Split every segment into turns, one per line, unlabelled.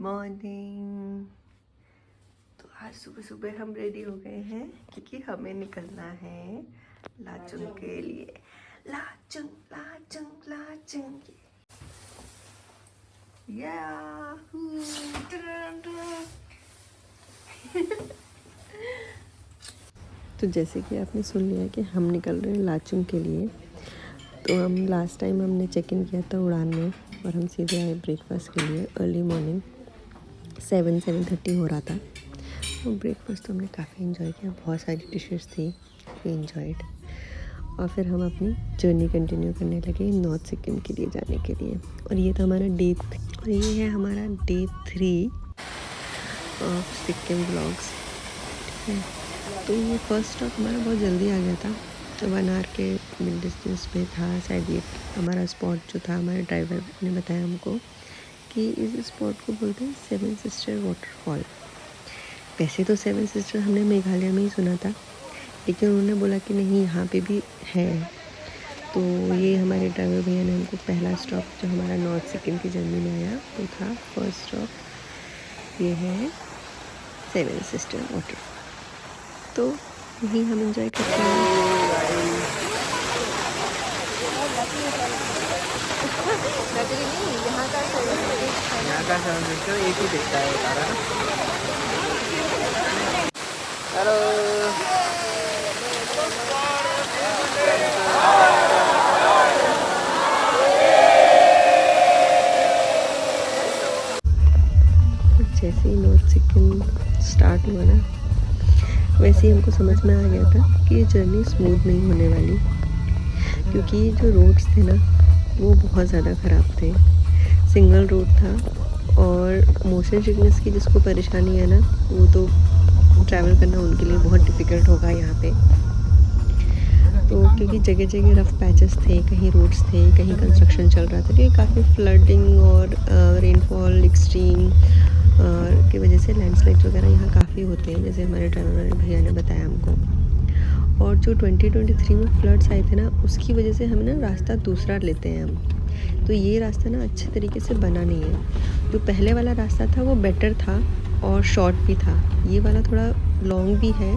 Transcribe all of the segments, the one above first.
Morning. तो आज सुबह सुबह हम रेडी हो गए हैं क्योंकि हमें निकलना है लाचुंग के लिए। लाचुंग लाचुंग लाचुंग याहू। तो जैसे कि आपने सुन लिया कि हम निकल रहे हैं लाचुंग के लिए। तो हम लास्ट टाइम हमने चेक इन किया था उड़ान में और हम सीधे आए ब्रेकफास्ट के लिए। अर्ली मॉर्निंग 7:30 हो रहा था। तो ब्रेकफास्ट तो हमने काफ़ी इन्जॉय किया, बहुत सारी डिशेस थी, वी इन्जॉयड। और फिर हम अपनी जर्नी कंटिन्यू करने लगे नॉर्थ सिक्किम के लिए जाने के लिए। और ये था हमारा और ये है हमारा डे 3 ऑफ सिक्किम व्लॉग्स। ठीक है, तो ये फर्स्ट स्टॉप हमारा बहुत जल्दी आ गया था, 1 आवर के मिड डिस्टेंस पे था। शायद ये हमारा स्पॉट जो था, हमारे ड्राइवर ने बताया हमको कि इस स्पॉट को बोलते हैं 7 सिस्टर वाटरफॉल। वैसे तो 7 सिस्टर हमने मेघालय में ही सुना था, लेकिन उन्होंने बोला कि नहीं यहाँ पे भी है। तो ये हमारे ड्राइवर भैया ने हमको पहला स्टॉप जो हमारा नॉर्थ सिक्किम की जर्नी में आया वो था फर्स्ट स्टॉप, ये है 7 सिस्टर वाटरफॉल। तो यहीं हम इंजॉय करते हैं।
यहाँ का साउंड सिस्टम एक ही दिखता है सारा ना। हेलो
जैसे ही नॉर्थ सिक्किम स्टार्ट हुआ ना, वैसे ही हमको समझ में आ गया था कि ये जर्नी स्मूथ नहीं होने वाली, क्योंकि जो रोड्स थे ना वो बहुत ज़्यादा ख़राब थे। सिंगल रोड था और मोशन सिकनेस की जिसको परेशानी है ना, वो तो ट्रैवल करना उनके लिए बहुत डिफ़िकल्ट होगा यहाँ पे। तो क्योंकि जगह जगह रफ़ पैचेस थे, कहीं रोड्स थे, कहीं कंस्ट्रक्शन चल रहा था, क्योंकि काफ़ी फ्लडिंग और रेनफॉल एक्सट्रीम की वजह से लैंडस्लाइड्स वगैरह यहाँ काफ़ी होते हैं, जैसे हमारे ड्राइवर भैया ने बताया हमको। और जो 2023 में फ्लड्स आए थे ना, उसकी वजह से हम ना रास्ता दूसरा लेते हैं हम। तो ये रास्ता ना अच्छे तरीके से बना नहीं है। जो पहले वाला रास्ता था वो बेटर था और शॉर्ट भी था, ये वाला थोड़ा लॉन्ग भी है।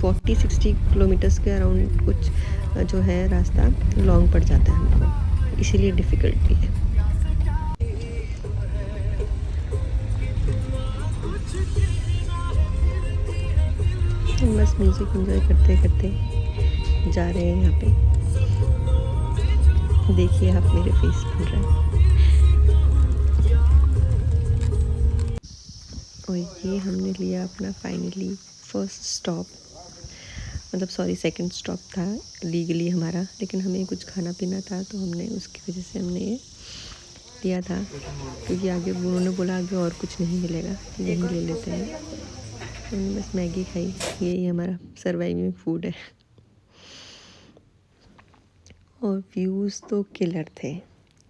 40-60 किलोमीटर्स के अराउंड कुछ जो है रास्ता लॉन्ग पड़ जाता है हमको, इसीलिए डिफ़िकल्ट भी है। हम बस म्यूज़िक एंजॉय करते करते जा रहे हैं यहाँ पे। देखिए आप, मेरे फेस खुल रहा है। और ये हमने लिया अपना फाइनली फर्स्ट स्टॉप, मतलब सॉरी सेकंड स्टॉप था लीगली हमारा, लेकिन हमें कुछ खाना पीना था तो हमने उसकी वजह से हमने ये लिया था, क्योंकि आगे उन्होंने बोला आगे और कुछ नहीं मिलेगा, यही ले लेते हैं। हमने बस मैगी खाई, यही हमारा सर्वाइविंग फूड है। और व्यूज़ तो किलर थे,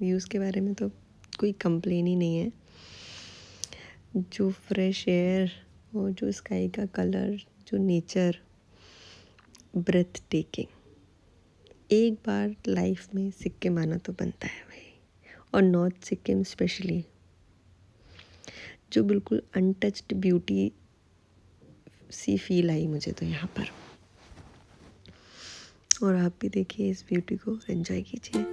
व्यूज़ के बारे में तो कोई कंप्लेन ही नहीं है। जो फ्रेश एयर और जो स्काई का कलर, जो नेचर, ब्रेथ टेकिंग। एक बार लाइफ में सिक्किम आना तो बनता है भाई, और नॉर्थ सिक्किम स्पेशली, जो बिल्कुल अनटच्ड ब्यूटी सी फील आई मुझे तो यहाँ पर। और आप भी देखिए इस ब्यूटी को, एंजॉय कीजिए।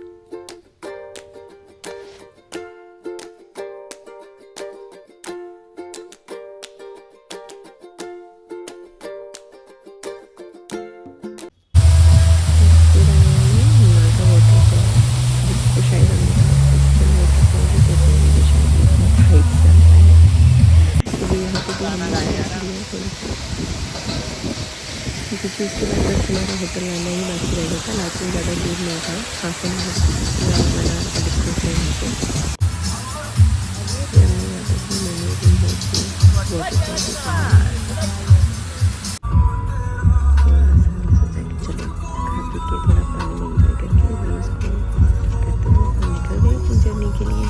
क्योंकि उसके बाद बस हमारा होटल आना ही बाकी रह गया था। लाचुंग ज़्यादा दूर नहीं था, हाफ एन आवर का डिस्टेंस है यहाँ से। चलो खा पी के थोड़ा पानी में एंजॉय करके व्यूज़ को करते हुए हम निकल गए अपनी जर्नी के लिए।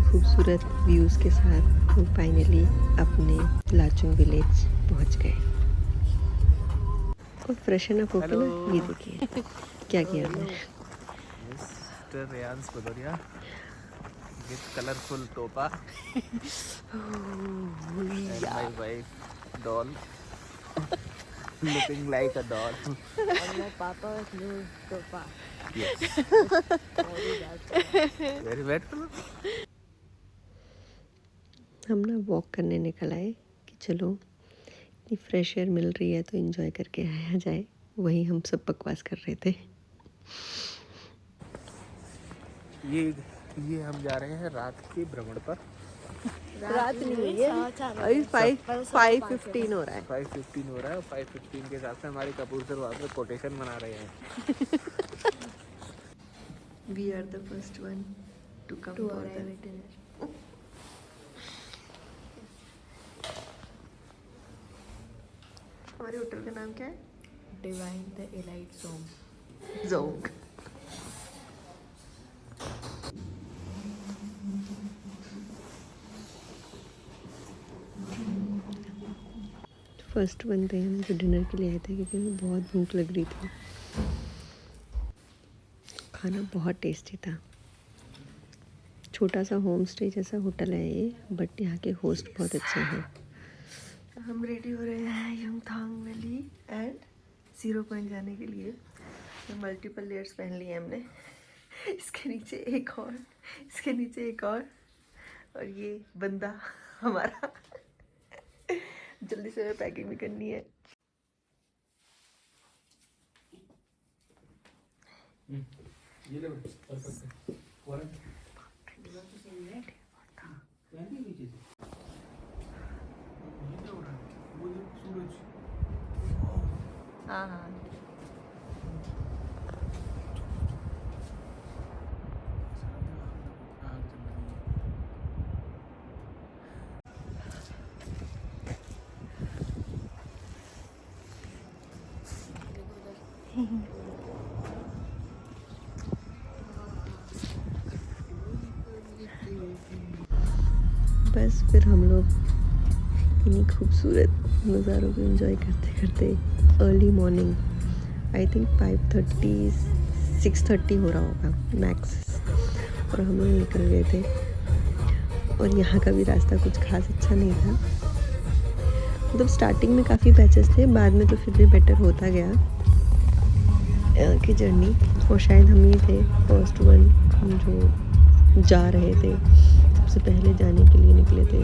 खूबसूरत व्यूज़ के साथ हम फाइनली अपने लाचुंग विलेज पहुंच गए। और फ्रेशन अप होके ना ये देखिए क्या किया हमने।
Mister Reyansh Bhadauria with colorful topa and my wife doll looking like a doll.
And my papa's new sofa.
Yes. Very bad fellow.
हम ना वॉक करने निकल आए कि चलो इतनी फ्रेश एयर मिल रही है तो एंजॉय करके आया जाए। वहीं हम सब बकवास कर रहे थे।
ये हम जा रहे हैं रात के भ्रमण पर।
रात नहीं हुई है, अभी 5:15 हो रहा है।
5:15 हो रहा है और 5:15 के हिसाब से हमारे कपूर सर वहाँ पे कोटेशन बना रहे हैं।
We are the first one to come
To
for
arrive
the
at dinner.
हमारे होटल का नाम क्या है?
Divine the Elite Song.
Jong. First one पे हम जो डिनर के लिए आए थे क्योंकि हमें बहुत भूख लग रही थी। खाना बहुत टेस्टी था। छोटा सा होम स्टे जैसा होटल है ये, बट यहाँ के होस्ट बहुत अच्छे हैं। हम रेडी हो रहे हैं यंगथांग वैली एंड 0 पॉइंट जाने के लिए। मल्टीपल लेयर्स पहन लिए हमने। इसके नीचे एक और, इसके नीचे एक और ये बंदा हमारा। जल्दी से हमें पैकिंग भी करनी है। हाँ हाँ बस फिर हम लोग इन्हीं खूबसूरत नज़ारों को एंजॉय करते करते अर्ली मॉर्निंग आई थिंक 5:30 6:30 हो रहा होगा मैक्स, और हम लोग निकल गए थे। और यहाँ का भी रास्ता कुछ खास अच्छा नहीं था। मतलब स्टार्टिंग में काफ़ी पैचेस थे, बाद में तो फिर भी बेटर होता गया यहाँ की जर्नी। और शायद हम ही थे फर्स्ट वन जो जा रहे थे, सबसे पहले जाने के लिए निकले थे,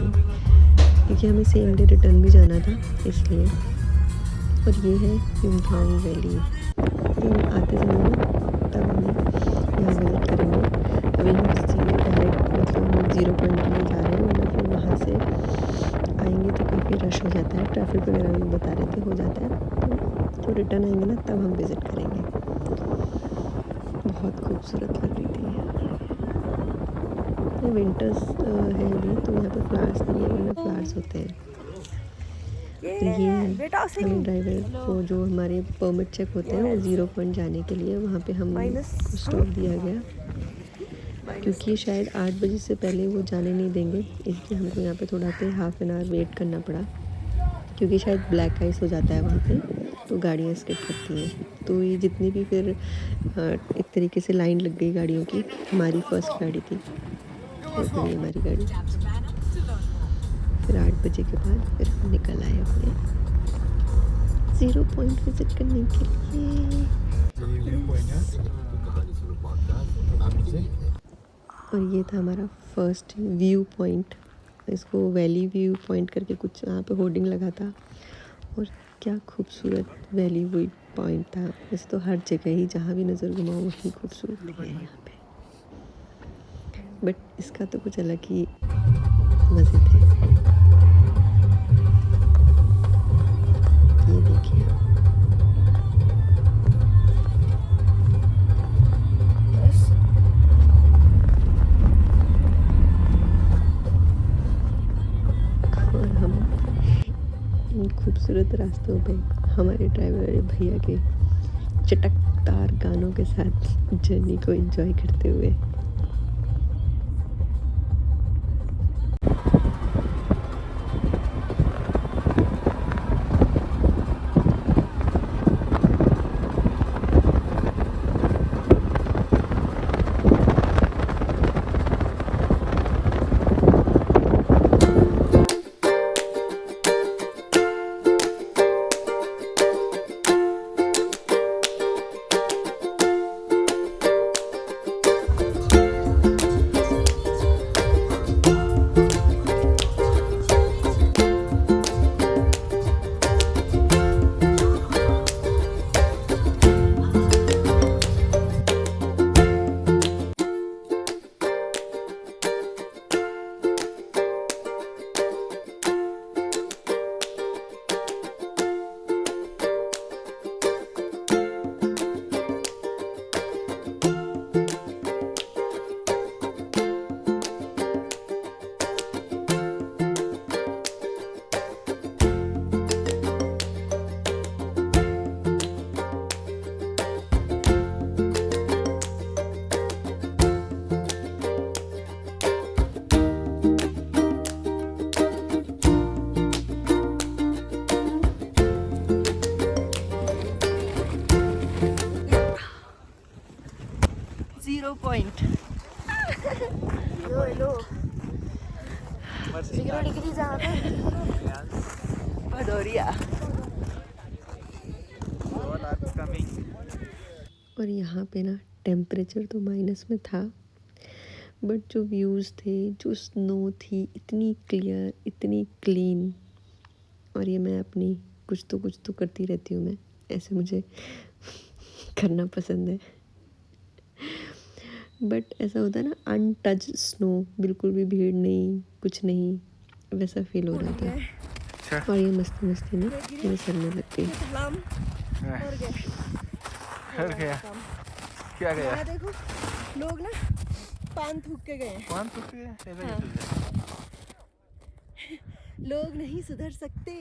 क्योंकि हमें सेम डे रिटर्न भी जाना था इसलिए। और ये है यंगथांग वैली। हम आते समय ना तब हम यहाँ विजिट करेंगे। अभी हम सीधे डायरेक्ट मतलब हम 0 पॉइंट के लिए जा रहे हैं, वरना फिर वहाँ से आएंगे तो काफ़ी रश हो जाता है। ट्रैफिक वगैरह भी बता रहे थे हो जाता है। तो रिटर्न आएंगे ना तब हम विज़िट करेंगे। बहुत खूबसूरत लग रही थी। विंटर्स है अभी तो यहाँ पे फ्लावर्स नहीं है, वरना फ्लावर्स होते हैं। ये हमें ड्राइवर को जो हमारे परमिट चेक होते हैं वो 0 पॉइंट जाने के लिए वहाँ पे हम को स्टॉप दिया गया, क्योंकि शायद 8 बजे से पहले वो जाने नहीं देंगे, इसलिए हमको यहाँ पे थोड़ा पे हाफ एन आवर वेट करना पड़ा, क्योंकि शायद ब्लैक आइस हो जाता है वहाँ पे तो गाड़ियाँ स्किप करती हैं। तो ये जितनी भी फिर एक तरीके से लाइन लग गई गाड़ियों की। हमारी फर्स्ट गाड़ी थी, ये हमारी गाड़ी। फिर 8 बजे के बाद फिर हम निकल आए अपने 0 पॉइंट विजिट करने के लिए। और ये था हमारा फर्स्ट व्यू पॉइंट। इसको वैली व्यू पॉइंट करके कुछ यहाँ पे होर्डिंग लगा था, और क्या खूबसूरत वैली व्यू पॉइंट था। वैसे तो हर जगह ही जहाँ भी नज़र घुमाओ वही खूबसूरत है यहाँ पे, बट इसका तो कुछ अलग ही मज़े थे। ये देखिए और हम इन खूबसूरत रास्तों पे हमारे ड्राइवर भैया के चटकदार गानों के साथ जर्नी को एंजॉय करते हुए। View point.
लो 0 डिग्री जहाँ पे
भदौरिया। और यहाँ पे ना टेम्परेचर तो माइनस में था, बट जो व्यूज़ थे, जो स्नो थी, इतनी क्लियर, इतनी क्लीन। और ये मैं अपनी कुछ तो करती रहती हूँ मैं, ऐसे मुझे करना पसंद है। बट ऐसा होता है ना, अनटच स्नो, बिल्कुल भी भीड़ नहीं, कुछ नहीं, वैसा फील हो रहा था। और ये मस्ती मस्ती में मेरे सर में लग गई।
क्या गया?
देखो लोग ना पान थूक के गए।
पान थूक के ऐसा
हाँ। लोग नहीं सुधर सकते,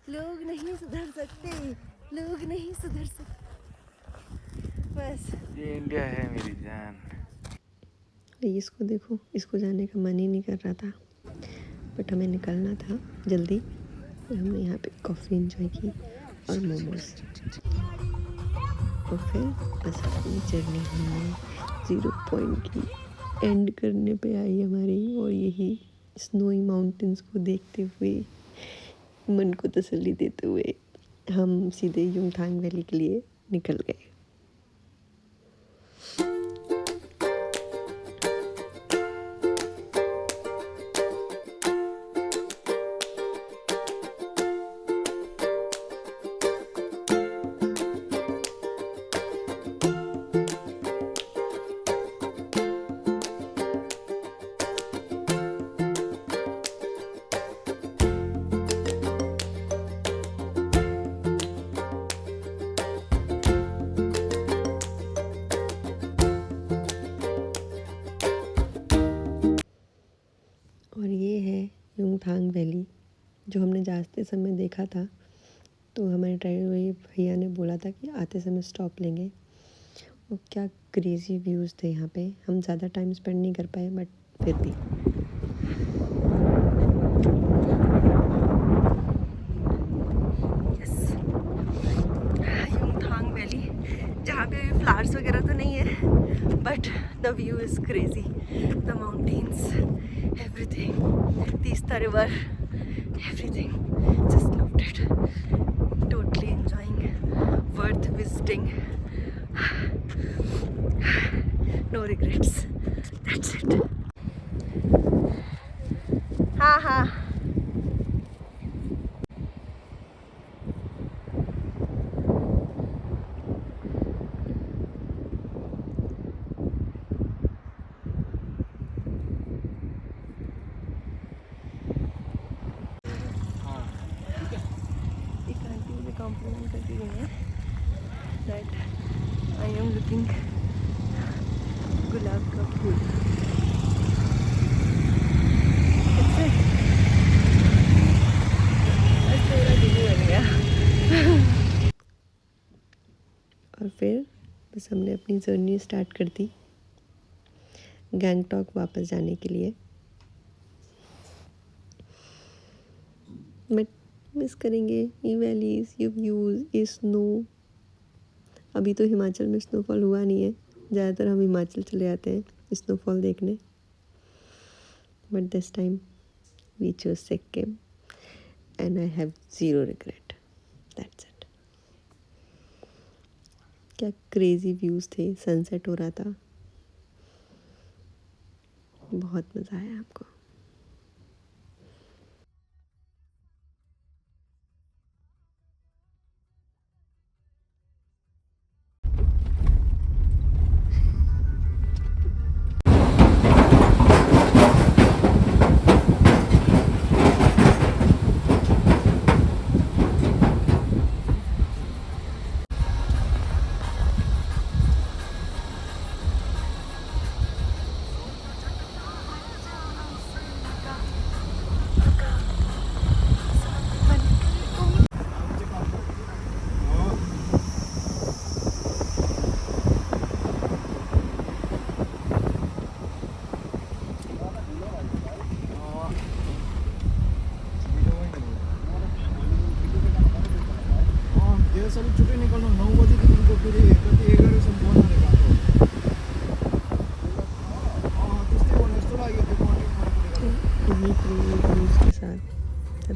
लोग नहीं सुधर सकते, लोग नहीं सुधर सकते। बस
ये इंडिया है मेरी जान।
इसको देखो, इसको जाने का मन ही नहीं कर रहा था, बट हमें निकलना था जल्दी। हमने यहाँ पे कॉफ़ी एंजॉय की और मोमोज, और फिर बस अपनी जर्नी हमने 0 पॉइंट की एंड करने पे आई हमारी। और यही स्नोई माउंटेन्स को देखते हुए, मन को तसल्ली देते हुए, हम सीधे युमथांग वैली के लिए निकल गए। और ये है युमथांग वैली, जो हमने जाते समय देखा था। तो हमारे ड्राइवर भैया ने बोला था कि आते समय स्टॉप लेंगे। और क्या क्रेज़ी व्यूज़ थे यहाँ पे। हम ज़्यादा टाइम स्पेंड नहीं कर पाए, बट फिर भी। यस, युमथांग वैली, जहाँ पे फ्लावर्स वगैरह तो नहीं है, but the view is crazy. The mountains, everything, Teesta River, everything, just loved it, totally enjoying, worth visiting, no regrets, that's it. हाँ कॉम्प्लीमेंट करती गई है दैट आई एम लुकिंग गुलाब का फूल। और फिर बस हमने अपनी जर्नी स्टार्ट कर दी गैंगटॉक वापस जाने के लिए। बट मिस करेंगे ये वैलीज़, ये व्यूज़, ये स्नो। अभी तो हिमाचल में स्नोफॉल हुआ नहीं है, ज़्यादातर हम हिमाचल चले जाते हैं स्नोफॉल देखने। But this time we chose Sikkim and I have 0 regret, that's it. क्या क्रेज़ी व्यूज़ थे, सनसेट हो रहा था, बहुत मज़ा आया आपको।
छुट्टी निकाल्नु 9 बजेदेखिको फेरि कति 11 सम्म बन्द रहेको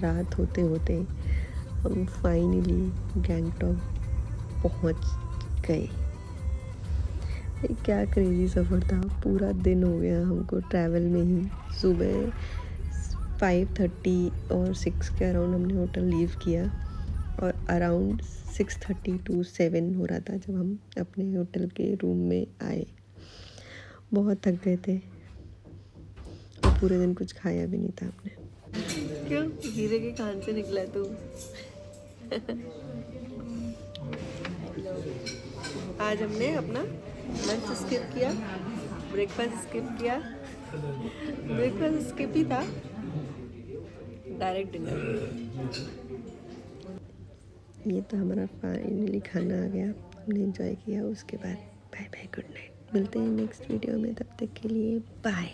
रात होते होते हम फाइनली गैंगटॉक पहुंच गए। ये क्या क्रेजी सफ़र था, पूरा दिन हो गया हमको ट्रैवल में ही। सुबह 5:30 और 6 के अराउंड हमने होटल लीव किया और अराउंड 6:30 to 7 हो रहा था जब हम अपने होटल के रूम में आए। बहुत थक गए थे और पूरे दिन कुछ खाया भी नहीं था हमने। क्यों हीरे के कान से निकला तू? आज हमने अपना लंच स्किप किया, ब्रेकफास्ट स्किप किया, ब्रेकफास्ट स्किप ही था, डायरेक्ट डिनर। ये तो हमारा फाइनली खाना आ गया, हमने एंजॉय किया। उसके बाद बाय बाय, गुड नाइट। मिलते हैं नेक्स्ट वीडियो में, तब तक के लिए बाय।